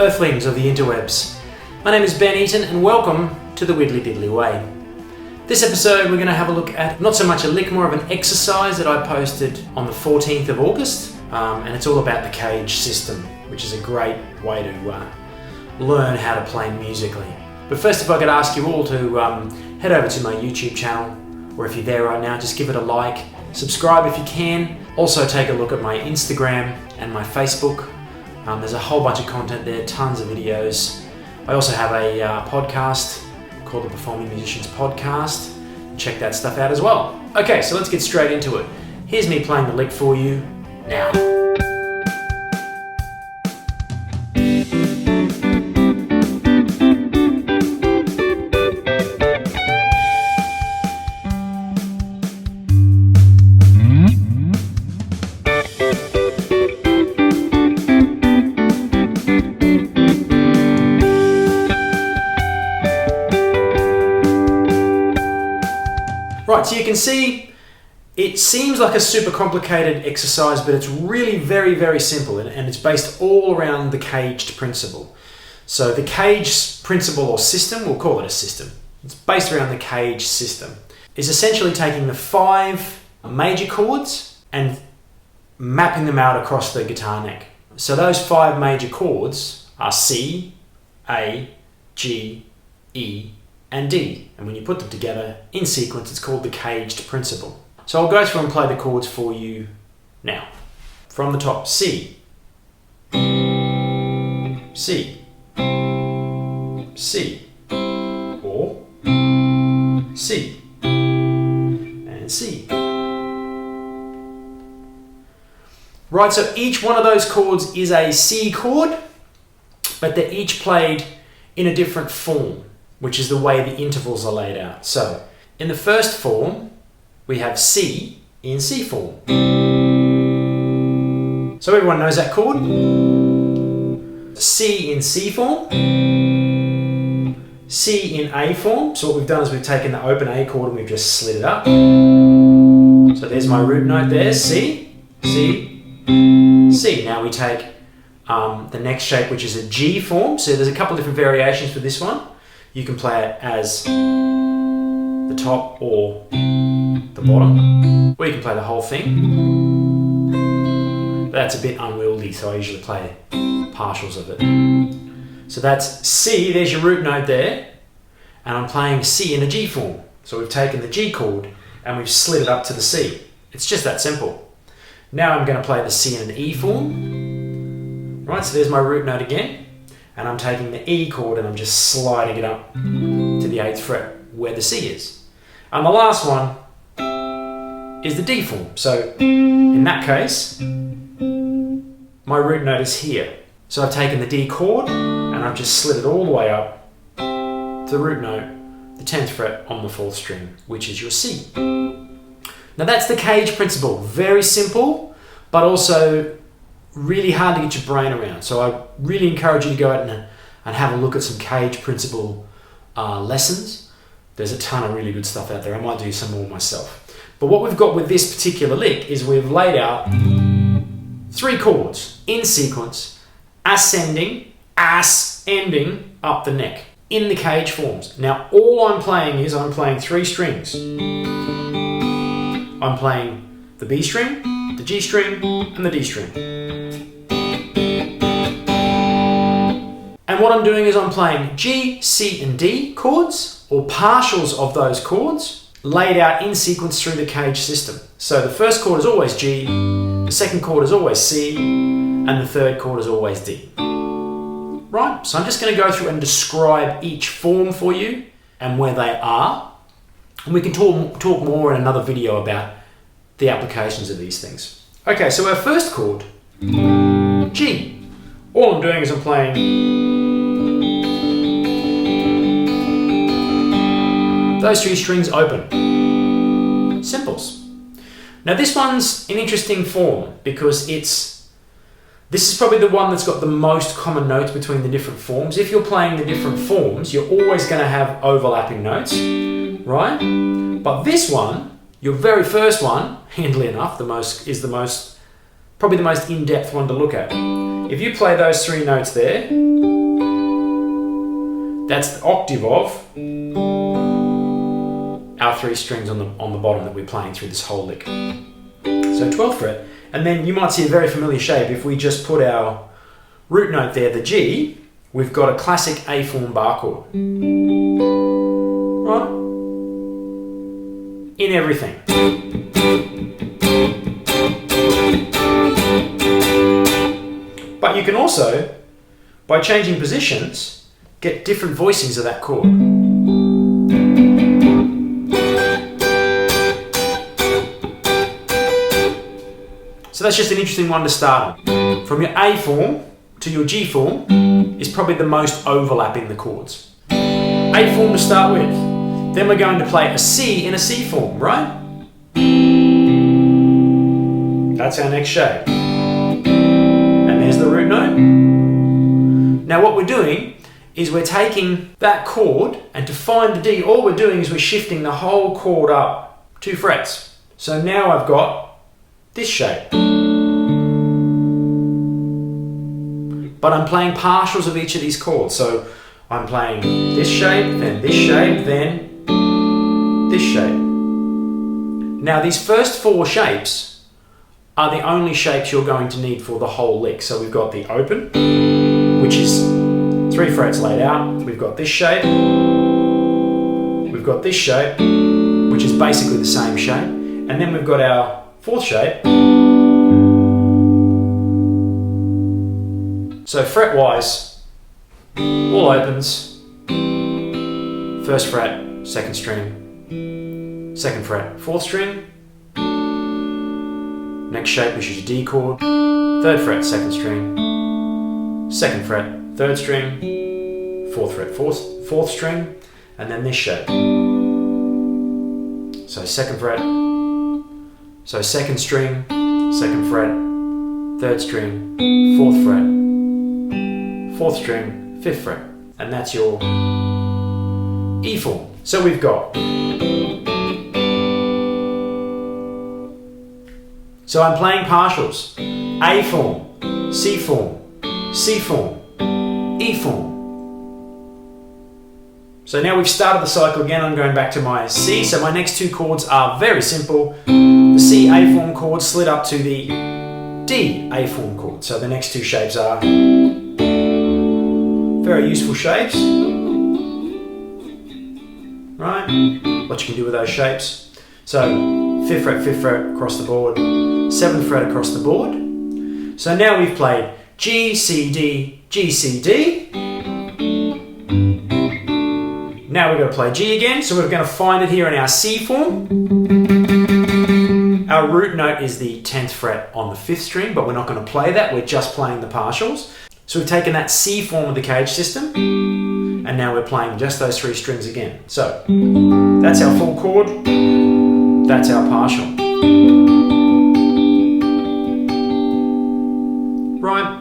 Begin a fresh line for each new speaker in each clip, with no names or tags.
Earthlings of the interwebs. My name is Ben Eaton and welcome to the Widdly Diddly Way. This episode we're going to have a look at not so much a lick, more of an exercise that I posted on the 14th of August, and it's all about the cage system, which is a great way to learn how to play musically. But first, if I could ask you all to head over to my YouTube channel, or if you're there right now, just give it a like, subscribe if you can. Also take a look at my Instagram and my Facebook. There's a whole bunch of content there, tons of videos. I also have a podcast called the Performing Musicians Podcast. Check that stuff out as well. Okay, so let's get straight into it. Here's me playing the lick for you now. Right, so you can see it seems like a super complicated exercise, but it's really very, very simple, and it's based all around the caged principle. So the cage principle or system, we'll call it a system, it's based around the cage system, is essentially taking the 5 major chords and mapping them out across the guitar neck. So those 5 major chords are C, A, G, E, and D, and when you put them together in sequence, it's called the caged principle. So I'll go through and play the chords for you now. From the top, C, C, C, or C, and C. Right, so each one of those chords is a C chord, but they're each played in a different form, which is the way the intervals are laid out. So, in the first form, we have C in C form. So everyone knows that chord. C in C form. C in A form. So what we've done is we've taken the open A chord and we've just slid it up. So there's my root note there, C, C, C. Now we take the next shape, which is a G form. So there's a couple different variations for this one. You can play it as the top or the bottom, or you can play the whole thing. But that's a bit unwieldy, so I usually play partials of it. So that's C, there's your root note there, and I'm playing C in a G form. So we've taken the G chord and we've slid it up to the C. It's just that simple. Now I'm going to play the C in an E form. Right, so there's my root note again. And I'm taking the E chord and I'm just sliding it up to the 8th fret where the C is. And the last one is the D form. So in that case, my root note is here. So I've taken the D chord and I've just slid it all the way up to the root note, the 10th fret on the 4th string, which is your C. Now that's the cage principle. Very simple, but also really hard to get your brain around. So I really encourage you to go out and have a look at some cage principle lessons. There's a ton of really good stuff out there. I might do some more myself. But what we've got with this particular lick is we've laid out 3 chords in sequence, ascending up the neck in the cage forms. Now all I'm playing is I'm playing 3 strings. I'm playing the B string, the G string, and the D string. And what I'm doing is I'm playing G, C, and D chords, or partials of those chords, laid out in sequence through the cage system. So the first chord is always G, the second chord is always C, and the third chord is always D. Right, so I'm just going to go through and describe each form for you and where they are. And we can talk more in another video about the applications of these things. Okay, so our first chord, G. All I'm doing is I'm playing those 3 strings open. Simples. Now this one's an interesting form because this is probably the one that's got the most common notes between the different forms. If you're playing the different forms, you're always going to have overlapping notes, right? But this one, your very first one, handily enough, probably the most in-depth one to look at. if you play those 3 notes there, that's the octave of our 3 strings on the bottom that we're playing through this whole lick. So 12th fret, and then you might see a very familiar shape. If we just put our root note there, the G, we've got a classic A form bar chord. Right? In everything. But you can also, by changing positions, get different voicings of that chord. So that's just an interesting one to start on. From your A form to your G form is probably the most overlap in the chords. A form to start with. Then we're going to play a C in a C form, right? That's our next shape. And there's the root note. Now what we're doing is we're taking that chord, and to find the D, all we're doing is we're shifting the whole chord up 2 frets. So now I've got this shape. But I'm playing partials of each of these chords. So I'm playing this shape, then this shape, then this shape. Now these first 4 shapes are the only shapes you're going to need for the whole lick. So we've got the open, which is 3 frets laid out. We've got this shape. We've got this shape, which is basically the same shape. And then we've got our 4th shape. So fret-wise, all opens, 1st fret, 2nd string, 2nd fret, 4th string, next shape which is a D chord, 3rd fret, 2nd string, 2nd fret, 3rd string, 4th fret, 4th string, and then this shape. So 2nd fret, so 2nd string, 2nd fret, 3rd string, 4th fret, 4th string, 5th fret, and that's your E form. So we've got, so I'm playing partials, A form, C form, C form, E form. So now we've started the cycle again. I'm going back to my C. So my next 2 chords are very simple. The C A form chord slid up to the D A form chord. So the next 2 shapes are very useful shapes. Right? What you can do with those shapes. So 5th fret, 5th fret across the board, 7th fret across the board. So now we've played G, C, D, G, C, D. Now we're going to play G again, so we're going to find it here in our C form. Our root note is the 10th fret on the 5th string, but we're not going to play that, we're just playing the partials. So we've taken that C form of the cage system, and now we're playing just those 3 strings again. So that's our full chord, that's our partial. Right,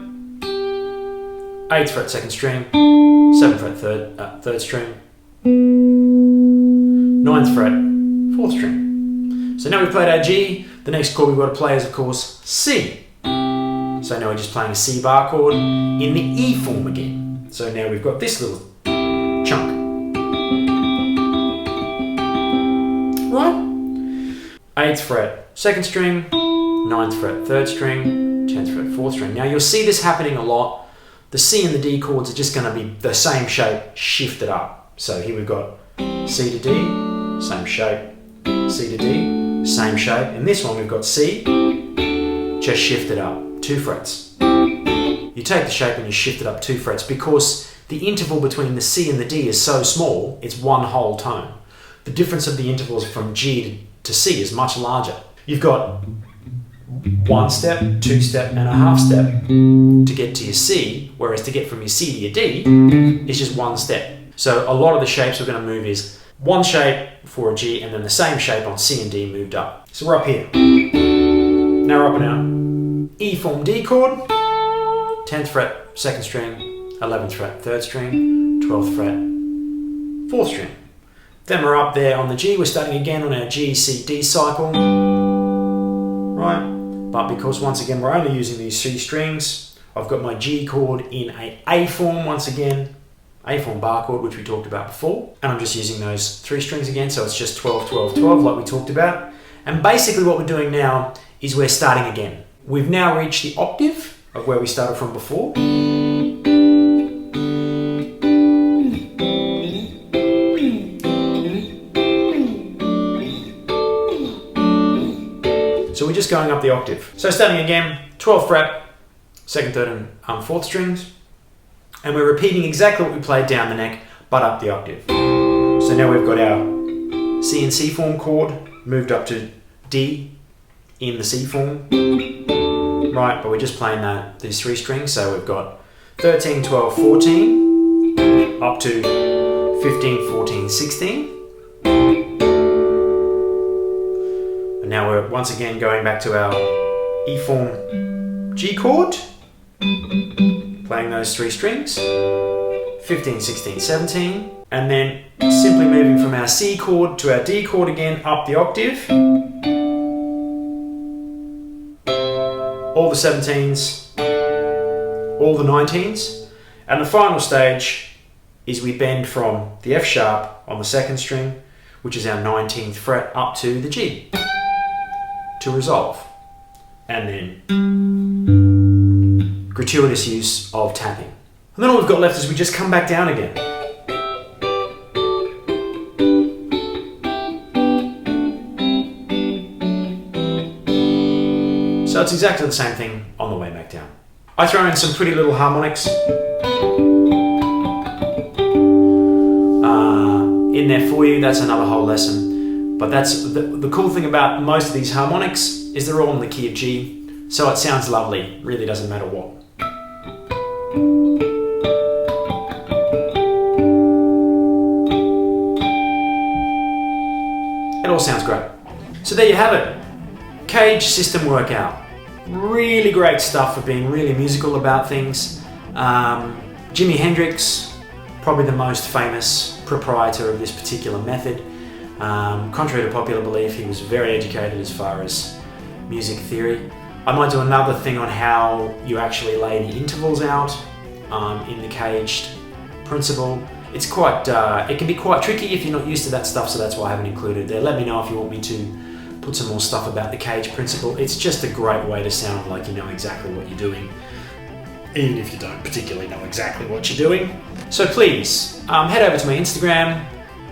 8th fret 2nd string, 7th fret 3rd string, 9th fret 4th string. So now we've played our G, the next chord we've got to play is of course C. So now we're just playing a C bar chord in the E form again. So now we've got this little chunk. Right? 8th fret 2nd string, 9th fret 3rd string, 10th fret 4th string. Now you'll see this happening a lot. The C and the D chords are just going to be the same shape shifted up. So here we've got C to D, same shape, C to D, same shape. In this one we've got C, just shifted up 2 frets. You take the shape and you shift it up 2 frets because the interval between the C and the D is so small, it's one whole tone. The difference of the intervals from G to C is much larger. You've got 1 step, 2 step, and a half step to get to your C, whereas to get from your C to your D is just 1 step. So a lot of the shapes we're going to move is 1 shape for a G and then the same shape on C and D moved up. So we're up here. Now we're up and out. E form D chord, 10th fret 2nd string, 11th fret 3rd string, 12th fret 4th string. Then we're up there on the G, we're starting again on our G, C, D cycle. Right? But because once again we're only using these C strings, I've got my G chord in A form once again, A form bar chord, which we talked about before. And I'm just using those 3 strings again, so it's just 12, 12, 12 like we talked about. And basically what we're doing now is we're starting again. We've now reached the octave of where we started from before. So we're just going up the octave. So starting again, 12th fret, 2nd, 3rd and 4th strings. And we're repeating exactly what we played down the neck, but up the octave. So now we've got our C and C form chord, moved up to D in the C form. Right, but we're just playing these 3 strings. So we've got 13, 12, 14, up to 15, 14, 16. And now we're once again going back to our E form G chord, playing those 3 strings, 15, 16, 17, and then simply moving from our C chord to our D chord again, up the octave. All the 17s, all the 19s, and the final stage is we bend from the F sharp on the 2nd string, which is our 19th fret, up to the G to resolve. And then gratuitous use of tapping. And then all we've got left is we just come back down again. So it's exactly the same thing on the way back down. I throw in some pretty little harmonics in there for you. That's another whole lesson. But that's the cool thing about most of these harmonics is they're all in the key of G, so it sounds lovely. Really doesn't matter what. It all sounds great. So there you have it. Cage system workout. Really great stuff for being really musical about things. Jimi Hendrix, probably the most famous proprietor of this particular method. Contrary to popular belief, he was very educated as far as music theory. I might do another thing on how you actually lay the intervals out in the caged principle. It's quite, it can be quite tricky if you're not used to that stuff, so that's why I haven't included it there. Let me know if you want me to put some more stuff about the cage principle. It's just a great way to sound like you know exactly what you're doing, even if you don't particularly know exactly what you're doing. So please, head over to my Instagram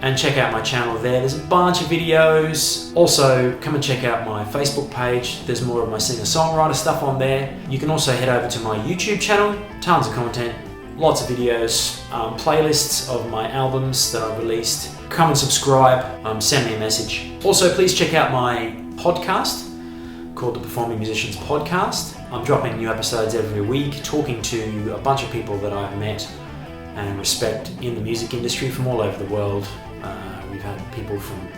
and check out my channel there. There's a bunch of videos. Also, come and check out my Facebook page. There's more of my singer-songwriter stuff on there. You can also head over to my YouTube channel. Tons of content, lots of videos, playlists of my albums that I've released. Come and subscribe, send me a message. Also, please check out my podcast called the Performing Musicians Podcast. I'm dropping new episodes every week, talking to a bunch of people that I've met and respect in the music industry from all over the world. We've had people from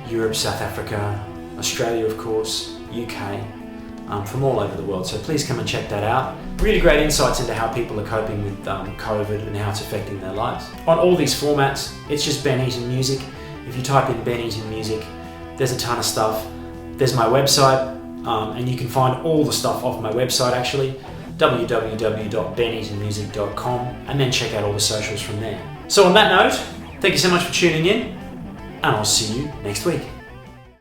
Europe, South Africa, Australia of course, UK, from all over the world. So please come and check that out. Really great insights into how people are coping with COVID and how it's affecting their lives. On all these formats, it's just Ben Eaton Music. If you type in Ben Eaton Music, there's a ton of stuff. There's my website, and you can find all the stuff off my website actually, www.beneatonmusic.com, and then check out all the socials from there. So on that note, thank you so much for tuning in, and I'll see you next week.